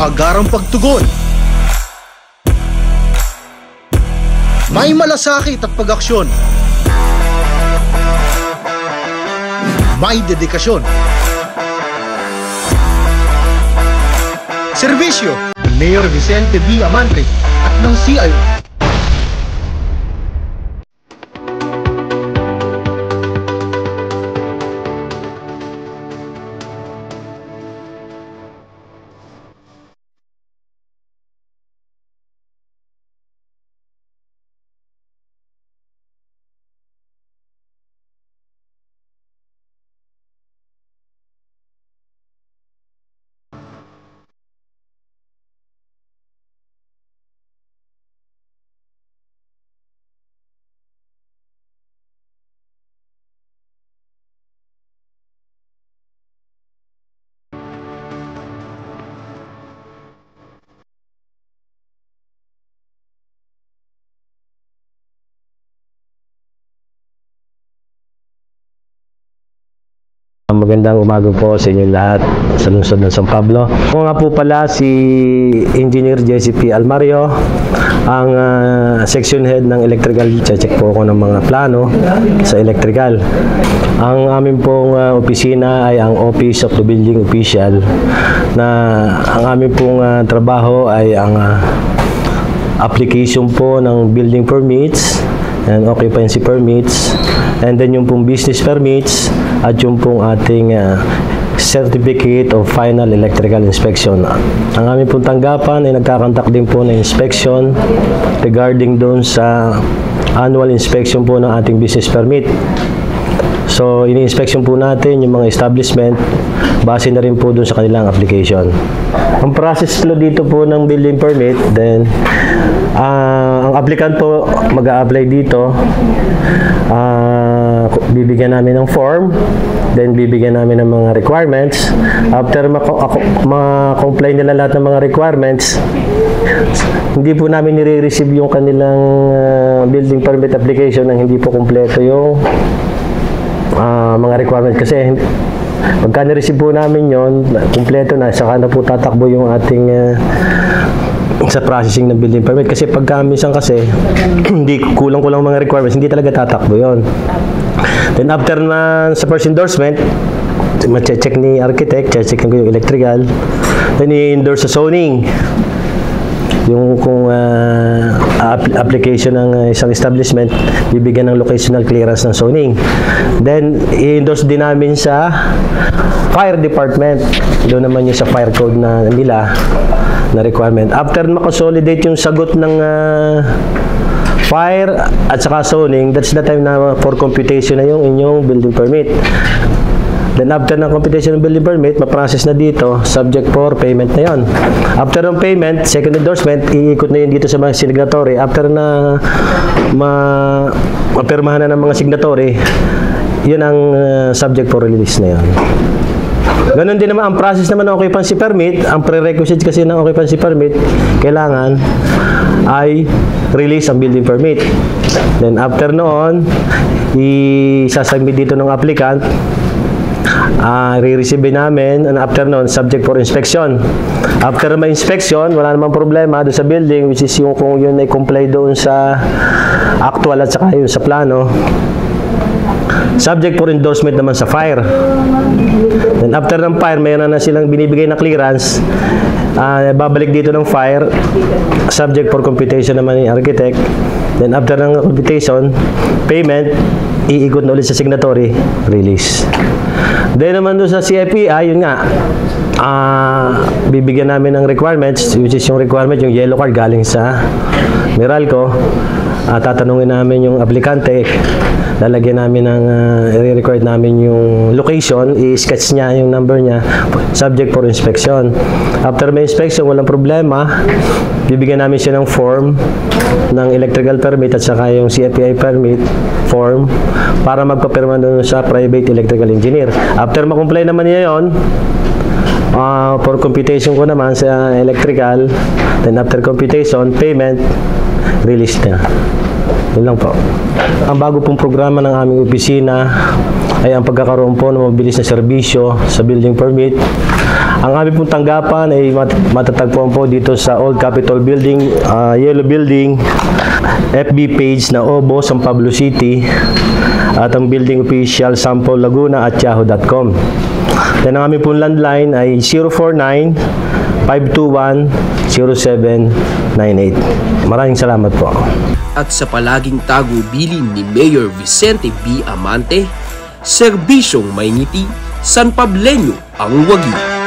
agarang pagtugon. May malasakit at pag-aksyon. May dedikasyon. Serbisyo ni Mayor Vicente B. Amante at ng CIO. Magandang umaga po sa inyo lahat sa lungsod ng San Pablo. Ako nga po pala si Engineer JCP Almario, ang section head ng electrical. Check po ako ng mga plano sa electrical. Ang amin pong opisina ay ang Office of the Building Official, na ang amin pong trabaho ay ang application po ng building permits and occupancy permits, and then yung pong business permits at yung pong ating certificate of final electrical inspection. Ang aming pong tanggapan ay nagkakantak din po ng inspection regarding doon sa annual inspection po ng ating business permit. So, ini-inspection po natin yung mga establishment base na rin po doon sa kanilang application. Ang process po dito po ng building permit, then ang applicant po mag-a-apply dito, bibigyan namin ng form, then bibigyan namin ng mga requirements. After ma-comply nila lahat ng mga requirements, hindi po namin nire-receive yung kanilang building permit application nang hindi po kumpleto yung mga requirements, kasi pagka na-receive po namin yon, kumpleto na, saka na po tatakbo yung ating sa processing ng building permit. Kasi pagka minsan kasi hindi kulang-kulang mga requirements, hindi talaga tatakbo yon. Then after na sa first endorsement, ma-check ni architect, check ko yung electrical, then i-endorse sa zoning yung kung application ng isang establishment, bibigyan ng locational clearance ng zoning. Then i-endorse din namin sa fire department, doon naman yung sa fire code na nila na requirement. After makasolidate yung sagot ng fire at saka zoning, that's the time na for computation na yung inyong building permit. Then after ng computation ng building permit, ma-process na dito, subject for payment na yon. After ng payment, second endorsement, iikot na yun dito sa mga signatory. After na mapirmahan na ng mga signatory, yun ang subject for release na yun. Ganon din naman ang process naman ng occupancy permit. Ang prerequisite kasi ng occupancy permit, kailangan ay release ang building permit. Then after noon, isasubmit dito ng applicant, re-receive namin, and after noon, subject for inspection. After may inspection, wala namang problema doon sa building, which is yung kung yun ay comply doon sa actual at saka yun sa plano, subject for endorsement naman sa fire. Then after ng fire, mayroon na silang binibigay na clearance, babalik dito ng fire, subject for computation naman ni architect. Then after ng computation, payment, iikot na ulit sa signatory, release. Then naman doon sa CFEA, yun nga, bibigyan namin ng requirements, which is yung requirement, yung yellow card galing sa Meralco. Tatanungin namin yung aplikante, lalagyan namin ng i-record namin yung location, i-sketch niya yung number niya, subject for inspection. After may inspection, walang problema, bibigyan namin siya ng form ng electrical permit at saka yung CFEI permit form para magpapirma doon sa private electrical engineer. After makomply naman niya yon, for computation ko naman sa electrical, then after computation, payment, release na. Yun lang po. Ang bago pong programa ng aming opisina ay ang pagkakaroon po ng mabilis na serbisyo sa building permit. Ang aming pong tanggapan ay matatagpuan po dito sa Old Capitol Building, Yellow Building, FB page na OBO, San Pablo City, at ang building official Sampo Laguna at yahoo.com. Then ang aming pong landline ay 049-521-0798. Maraming salamat po. At sa palaging tagubilin ni Mayor Vicente B. Amante, serbisyong may ngiti, San Pableño ang wagi.